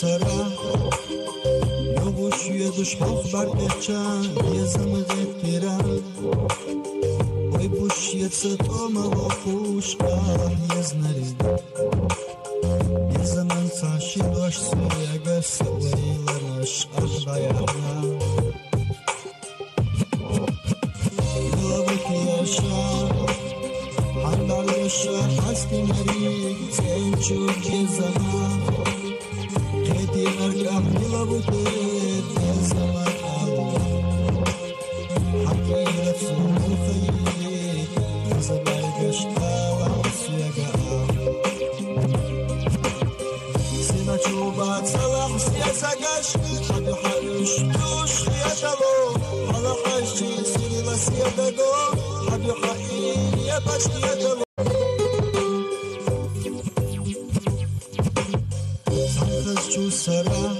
سرا نوشی دوش خوف برگچن یه زمزه تیرا وی بوشیت ستوم و خوش یه زنرید یه زمن ساشی دوش سویگه سویلرش اخبایانا لابک یاشا حندالشا حسکی مریگ زنچوک یه زمان خیتی مرگم لابکت یه زمان آلو حقی رفسون خیلی زبرگش آلو سویگه آلو سینا چوبات سلام سیاسگش حدو حدوش دوش خیاتلو حالا حشی سیری لسیادگو حدو حقی یه پشتیادلو سنخز چو سرا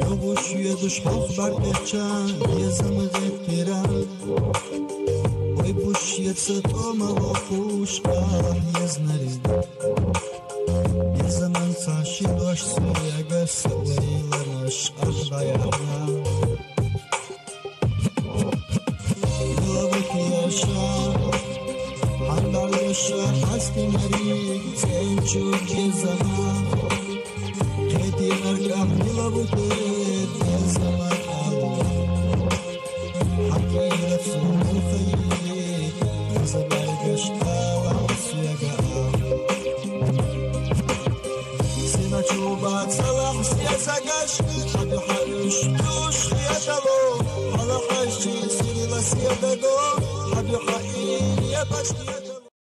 نوشی دوش خوف برگچن یه زمزه تیرا وی بوشیت ستوم و خوش یه زنرید یه زمن ساشی دوش سویگه سویلرش اخبایانا لابک یاشا حندالشا حسکی مریگ زنچوک یه زمان خیتی مرگم لابکت یه زمان آلو حقی رفسون خیلی زبرگش آلو سویگه آلو سینا چوبات سلام سیاسگش حدو حدوش دوش خیاتلو حالا حشی سیری لسیادگو حدو حقی یه پشتیادلو